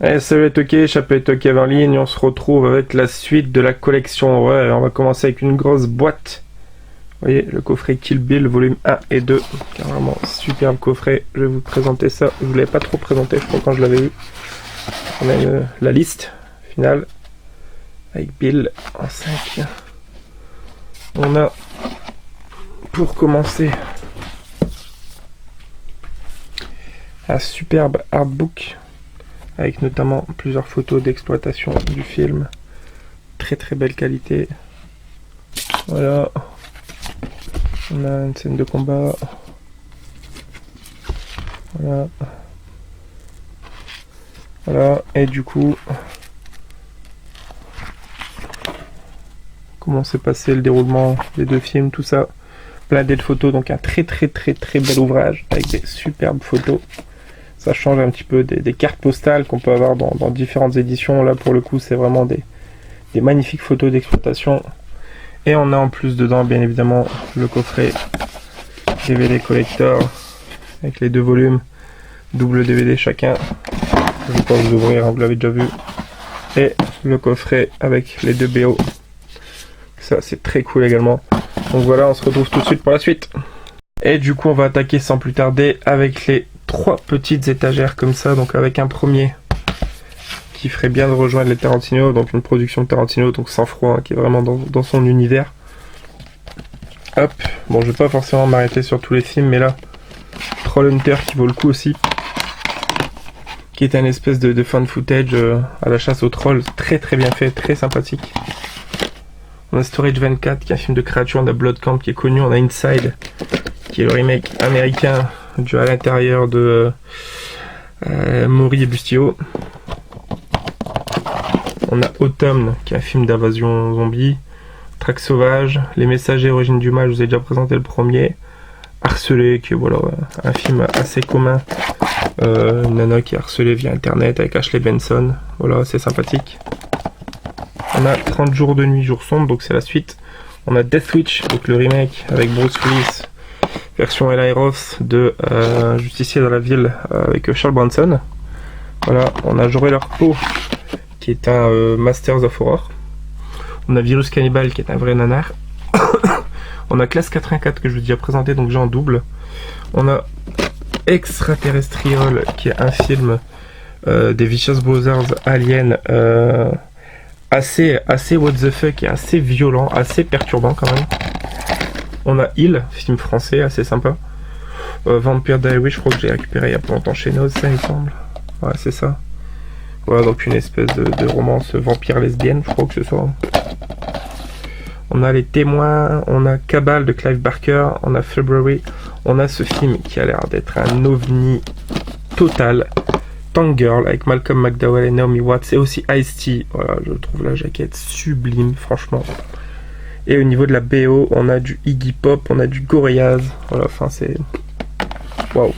Eh, salut les toqués, chapelet toqué en ligne, on se retrouve avec la suite de la collection. Ouais, on va commencer avec une grosse boîte. Vous voyez, le coffret Kill Bill, volume 1 et 2. Carrément, superbe coffret. Je vais vous présenter ça. Je ne vous l'avais pas trop présenté, je crois, quand je l'avais eu. On a la liste finale avec Bill en 5. On a, pour commencer, un superbe artbook avec notamment plusieurs photos d'exploitation du film. Très très belle qualité. Voilà. On a une scène de combat. Voilà. Voilà. Et du coup, comment s'est passé le déroulement des deux films, tout ça. Blindé de photos, donc un très bel ouvrage avec des superbes photos. Ça change un petit peu des cartes postales qu'on peut avoir dans différentes éditions. Là, pour le coup, c'est vraiment des magnifiques photos d'exploitation. Et on a en plus dedans, bien évidemment, le coffret DVD collector avec les deux volumes, double DVD chacun. Je vais pas vous ouvrir, hein, vous l'avez déjà vu. Et le coffret avec les deux BO. Ça, c'est très cool également. Donc voilà, on se retrouve tout de suite pour la suite. Et du coup, on va attaquer sans plus tarder avec les 3 petites étagères comme ça. Donc avec un premier qui ferait bien de rejoindre les Tarantino, donc une production de Tarantino, donc sans froid, hein, qui est vraiment dans son univers. Hop, bon, je vais pas forcément m'arrêter sur tous les films, mais là, Trollhunter qui vaut le coup aussi, qui est un espèce de fan footage à la chasse aux trolls, très bien fait, très sympathique. On a Storage 24 qui est un film de créature, on a Blood Camp qui est connu, on a Inside qui est le remake américain du à l'intérieur de Maury et Bustillo. On a Autumn qui est un film d'invasion zombie, Traque sauvage, Les messagers origines du mal, je vous ai déjà présenté le premier, Harcelé qui est voilà, un film assez commun, une nana qui est harcelée via internet avec Ashley Benson, voilà, c'est sympathique. On a 30 jours de nuit, jour sombre, donc c'est la suite. On a Death Wish, donc le remake avec Bruce Willis, version Eli Roth de Justicier dans la ville avec Charles Bronson. Voilà, on a J'aurai leur peau, qui est un Masters of Horror. On a Virus Cannibal, qui est un vrai nanar. On a Classe 84, que je vous ai déjà présenté, donc j'ai en double. On a Extraterrestrial, qui est un film des Vicious Brothers Alien, assez what the fuck et assez violent, assez perturbant quand même. On a Hill, film français assez sympa. Vampire Diaries, je crois que j'ai récupéré il y a pas longtemps chez Noz, ça il me semble. Ouais, c'est ça. Voilà, donc une espèce de romance vampire lesbienne, je crois que c'est ça. On a Les Témoins, on a Cabal de Clive Barker, on a February, on a ce film qui a l'air d'être un ovni total. Tank Girl avec Malcolm McDowell et Naomi Watts et aussi Ice-T. Voilà, je trouve la jaquette sublime, franchement. Et au niveau de la BO, on a du Iggy Pop, on a du Gorillaz. Voilà, enfin c'est... Waouh.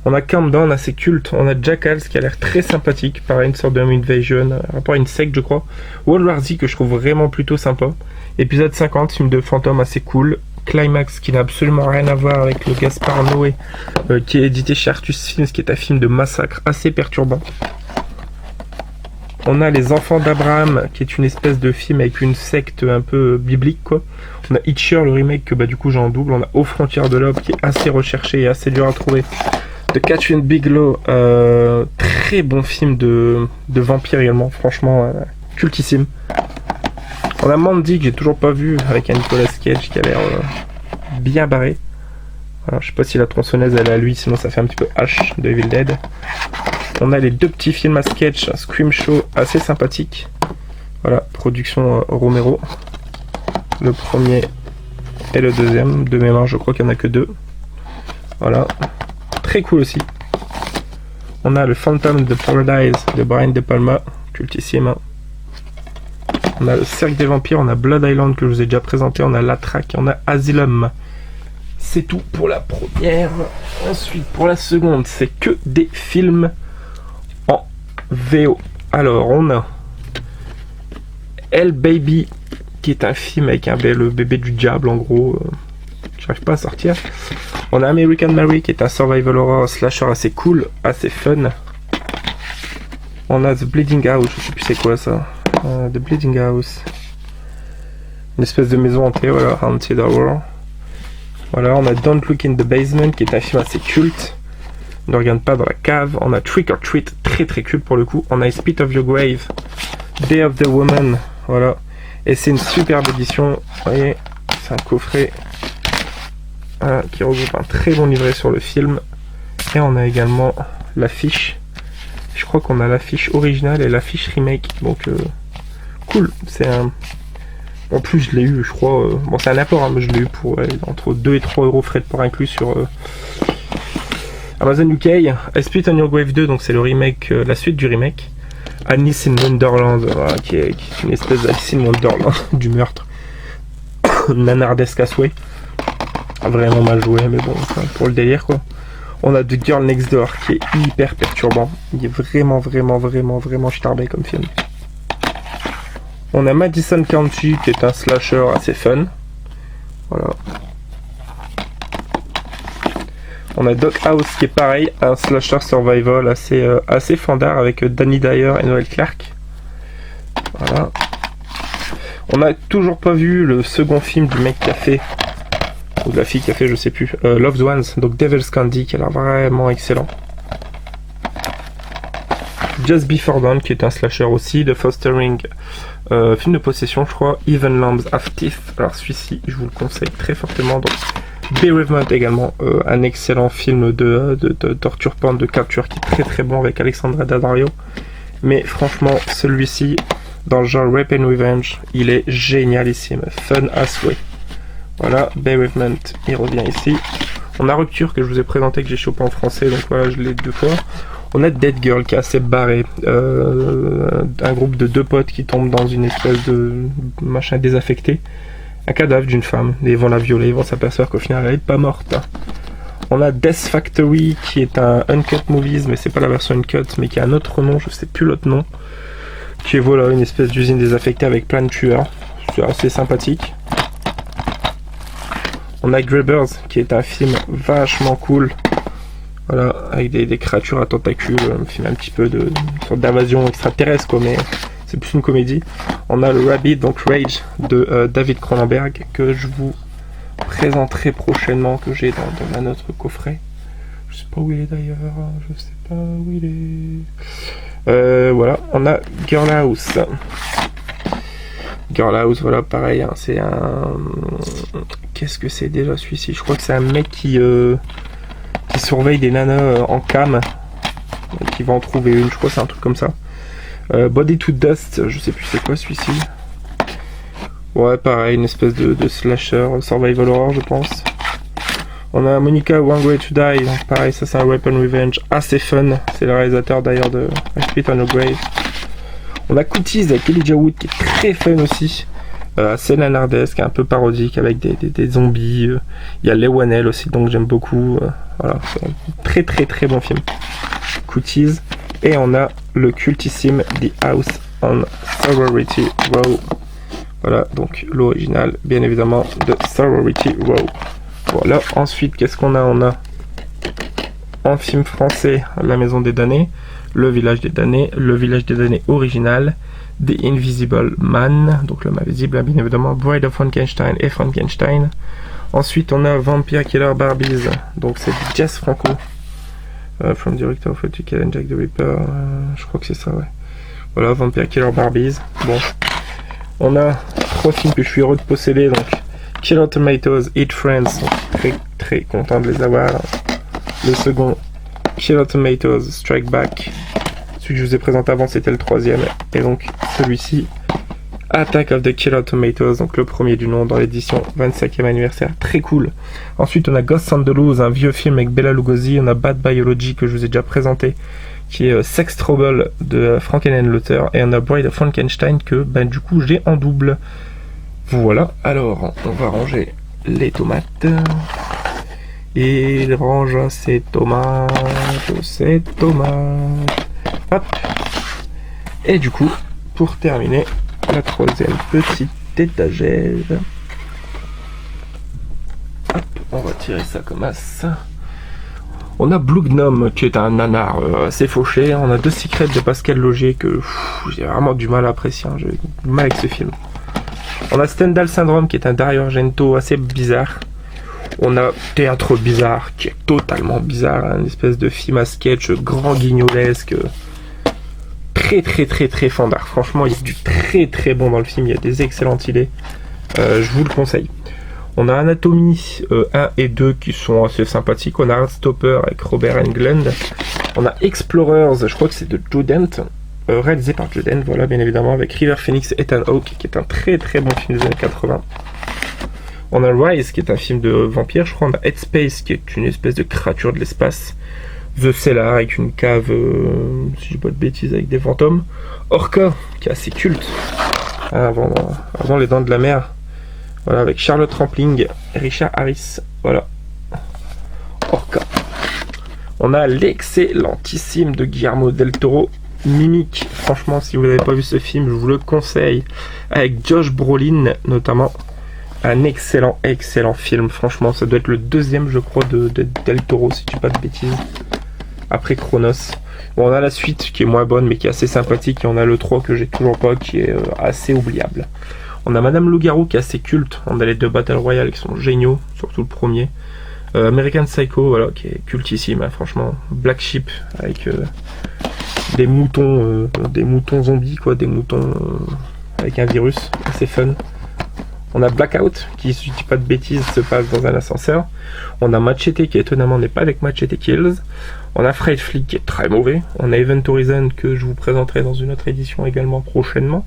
On a Countdown assez culte, on a Jackals qui a l'air très sympathique, pareil, une sorte de Home Invasion, rapport à une secte je crois. World War Z que je trouve vraiment plutôt sympa. Épisode 50, film de fantôme assez cool. Climax qui n'a absolument rien à voir avec le Gaspard Noé qui est édité chez Artus Films, qui est un film de massacre assez perturbant. On a Les Enfants d'Abraham qui est une espèce de film avec une secte un peu biblique quoi. On a Hitcher le remake que bah du coup j'ai en double. On a Aux frontières de l'aube qui est assez recherché et assez dur à trouver. De Catherine Bigelow, très bon film de vampire également, franchement cultissime. On a Mandy que j'ai toujours pas vu avec un Nicolas Cage qui a l'air bien barré. Alors, je sais pas si la tronçonneuse elle est à lui, sinon ça fait un petit peu H de Evil Dead. On a les 2 petits films à sketch, Scream Show assez sympathique. Voilà, production Romero. Le premier et le deuxième, de mémoire je crois qu'il n'y en a que 2. Voilà, très cool aussi. On a le Phantom of the Paradise de Brian De Palma, cultissime. On a le Cercle des Vampires, on a Blood Island que je vous ai déjà présenté, on a La Traque, on a Asylum. C'est tout pour la première. Ensuite, pour la seconde, c'est que des films en VO. Alors, on a Hell Baby, qui est un film avec le bébé du diable, en gros. J'arrive pas à sortir. On a American Mary, qui est un survival horror slasher assez cool, assez fun. On a The Bleeding House, je sais plus c'est quoi ça. The Bleeding House. Une espèce de maison hantée, voilà, Haunted Hour. Voilà, on a Don't Look in the Basement, qui est un film assez culte. Ne regarde pas dans la cave. On a Trick or Treat, très très culte pour le coup. On a Spit of Your Grave, Day of the Woman, voilà. Et c'est une superbe édition, vous voyez, c'est un coffret qui regroupe un très bon livret sur le film. Et on a également l'affiche. Je crois qu'on a l'affiche originale et l'affiche remake, donc cool. C'est un... En plus je l'ai eu, je crois, bon c'est un apport, hein, mais je l'ai eu pour entre 2 et 3 euros frais de port inclus sur Amazon UK. I Spit on Your Grave 2, donc c'est le remake, la suite du remake. Alice in Wonderland, voilà, qui est une espèce d'Alice in Wonderland du meurtre. Nanardesque à souhait. Vraiment mal joué, mais bon, pour le délire quoi. On a The Girl Next Door qui est hyper perturbant. Il est vraiment starbé comme film. On a Madison County qui est un slasher assez fun. Voilà. On a Dog House qui est pareil, un slasher survival assez fandard avec Danny Dyer et Noel Clarke. Voilà. On n'a toujours pas vu le second film du mec qui a fait, ou de la fille qui a fait, je sais plus, Loved Ones, donc Devil's Candy, qui a l'air vraiment excellent. Just Before Dawn, qui est un slasher aussi, de Fostering, film de possession, je crois, Even Lambs Have Teeth. Alors celui-ci, je vous le conseille très fortement. Donc, Bereavement également, un excellent film de torture porn, de capture, qui est très bon avec Alexandra Daddario. Mais franchement, celui-ci, dans le genre Rape and Revenge, il est génialissime, fun as way. Voilà, Bereavement, il revient ici. On a Rupture, que je vous ai présenté, que j'ai chopé en français, donc voilà, je l'ai 2 fois. On a Dead Girl, qui est assez barré. Un groupe de 2 potes qui tombent dans une espèce de machin désaffecté. Un cadavre d'une femme. Ils vont la violer, ils vont s'apercevoir qu'au final, elle n'est pas morte. On a Death Factory, qui est un Uncut Movies, mais c'est pas la version Uncut, mais qui a un autre nom, je sais plus l'autre nom. Qui est voilà, une espèce d'usine désaffectée avec plein de tueurs. C'est assez sympathique. On a Grabbers, qui est un film vachement cool. Voilà, avec des créatures à tentacules, un film un petit peu de sorte d'invasion extraterrestre, quoi, mais c'est plus une comédie. On a le Rabbit, donc Rage, de David Cronenberg, que je vous présenterai prochainement, que j'ai dans un autre coffret. Je sais pas où il est d'ailleurs, je sais pas où il est. Voilà, on a Girl House. Girl House, voilà, pareil, hein, c'est un... Qu'est-ce que c'est déjà celui-ci? Je crois que c'est un mec qui surveille des nanas en cam, qui va en trouver une, je crois que c'est un truc comme ça. Body to Dust, je sais plus c'est quoi celui-ci. Ouais, pareil, une espèce de slasher, survival horror, je pense. On a Monica One Way to Die, donc pareil, ça c'est un Rape and Revenge assez fun. C'est le réalisateur d'ailleurs de I Spit on Your Grave. On a Cooties avec Elijah Wood qui est très fun aussi. Assez nanardesque, un peu parodique avec des zombies. Il y a Lewanel aussi, donc j'aime beaucoup. Voilà, c'est un très bon film. Cooties. Et on a le cultissime The House on Sorority Row. Voilà, donc l'original, bien évidemment, de Sorority Row. Voilà, ensuite, qu'est-ce qu'on a? On a en film français, La Maison des Damnés, Le Village des Damnés, Le Village des Damnés original, The Invisible Man, donc l'homme invisible, bien évidemment, Bride of Frankenstein et Frankenstein. Ensuite, on a Vampire Killer Barbies, donc c'est Jess Franco. From Director of To Kill and Jack the Ripper, je crois que c'est ça, ouais. Voilà, Vampire Killer Barbies. Bon, on a 3 films que je suis heureux de posséder, donc Killer Tomatoes, Eat Friends, très content de les avoir. Le second, Killer Tomatoes, Strike Back. Celui que je vous ai présenté avant, c'était le 3e, et donc celui-ci, Attack of the Killer Tomatoes, donc le premier du nom dans l'édition 25e anniversaire, très cool. Ensuite on a Ghost on the Loose, un vieux film avec Bela Lugosi. On a Bad Biology que je vous ai déjà présenté, qui est Sex Trouble de Frankenheimer, et on a Bride of Frankenstein que du coup j'ai en double. Voilà, alors on va ranger les tomates. Il range ses tomates. Hop. Et du coup, pour terminer, la 3e petite étagère. Hop, on va tirer ça comme ça. On a Blue Gnome qui est un nanar assez fauché. On a The Secret de Pascal Logier que j'ai vraiment du mal à apprécier. Hein. J'ai du mal avec ce film. On a Stendhal Syndrome qui est un Dario Argento assez bizarre. On a Théâtre Bizarre qui est totalement bizarre. Hein. Une espèce de film à sketch grand guignolesque. Très fandard. Franchement, il y a du très bon dans le film. Il y a des excellentes idées. Je vous le conseille. On a Anatomie 1 et 2 qui sont assez sympathiques. On a Heartstopper avec Robert Englund. On a Explorers, je crois que c'est de Joe Dante, réalisé par Joe Dante, voilà, bien évidemment, avec River Phoenix et Ethan Hawke, qui est un très bon film des années 80. On a Rise, qui est un film de vampire, je crois. On a Headspace, qui est une espèce de créature de l'espace. The Cellar, avec une cave, si je dis pas de bêtises, avec des fantômes. Orca, qui est assez culte, avant Les Dents de la Mer. Voilà, avec Charlotte Rampling, Richard Harris, voilà. Orca. On a l'excellentissime de Guillermo del Toro, Mimic. Franchement, si vous n'avez pas vu ce film, je vous le conseille. Avec Josh Brolin, notamment. Un excellent film. Franchement, ça doit être le deuxième, je crois, de del Toro, si je dis pas de bêtises. Après Chronos. Bon, on a la suite qui est moins bonne, mais qui est assez sympathique. Et on a le 3 que j'ai toujours pas, qui est assez oubliable. On a Madame Loup-Garou qui est assez culte. On a les 2 Battle Royale qui sont géniaux, surtout le premier. American Psycho, voilà, qui est cultissime, hein, franchement. Black Sheep avec des moutons zombies, quoi, des moutons avec un virus, assez fun. On a Blackout, qui, si je dis pas de bêtises, se passe dans un ascenseur. On a Machete, qui étonnamment n'est pas avec Machete Kills. On a Fright Flick, qui est très mauvais. On a Event Horizon, que je vous présenterai dans une autre édition également prochainement.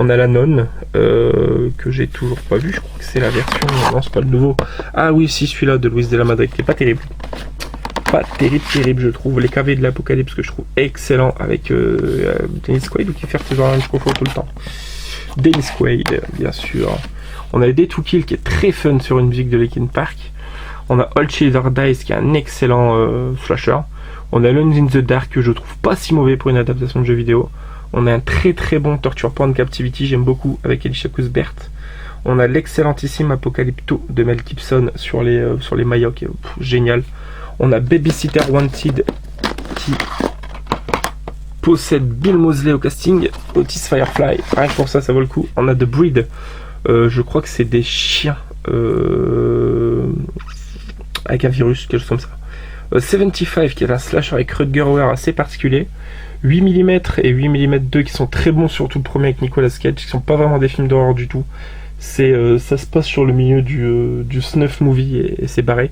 On a La Nonne, que j'ai toujours pas vu, je crois que c'est la version, non c'est pas le nouveau. Ah oui, si, celui-là de Luis de la Madrid, qui est pas terrible. Pas terrible, je trouve. Les Cavés de l'Apocalypse, que je trouve excellent, avec Dennis Quaid, ou qui fait toujours je confonds tout le temps. Dennis Quaid, bien sûr. On a Day to Kill, qui est très fun sur une musique de Linkin Park. On a All Children Dies, qui est un excellent slasher. On a Alone in the Dark, que je trouve pas si mauvais pour une adaptation de jeu vidéo. On a un très bon Torture Porn Captivity, j'aime beaucoup, avec Elisha Cuthbert. On a l'excellentissime Apocalypto de Mel Gibson sur les Mayas, qui est génial. On a Babysitter Wanted, qui possède Bill Moseley au casting, Otis Firefly, rien que pour ça, ça vaut le coup. On a The Breed, je crois que c'est des chiens avec un virus, quelque chose comme ça. 75, qui est un slasher avec Rutger Hauer assez particulier. 8mm et 8mm2 qui sont très bons, surtout le premier avec Nicolas Cage, qui sont pas vraiment des films d'horreur du tout. Ça se passe sur le milieu du snuff movie et c'est barré.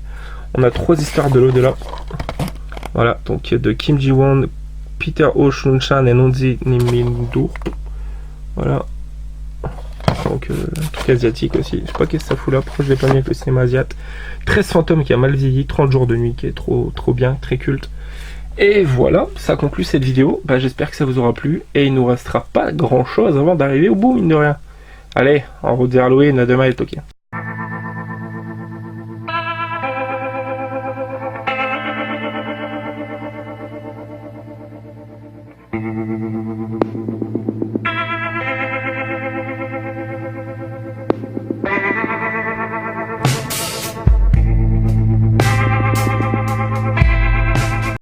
On a 3 histoires de l'au-delà. Voilà, donc de Kim Ji-won, Peter Oh Shun-chan et Nonzi Min-do. Voilà. Donc un truc asiatique aussi. Je sais pas qu'est-ce que ça fout là, pourquoi je l'ai pas mis avec le cinéma asiatique. 13 fantômes qui a mal vieilli, 30 jours de nuit qui est trop bien, très culte. Et voilà, ça conclut cette vidéo. J'espère que ça vous aura plu. Et il nous restera pas grand chose avant d'arriver au bout, mine de rien. Allez, en route vers Halloween, à demain et Tokyo.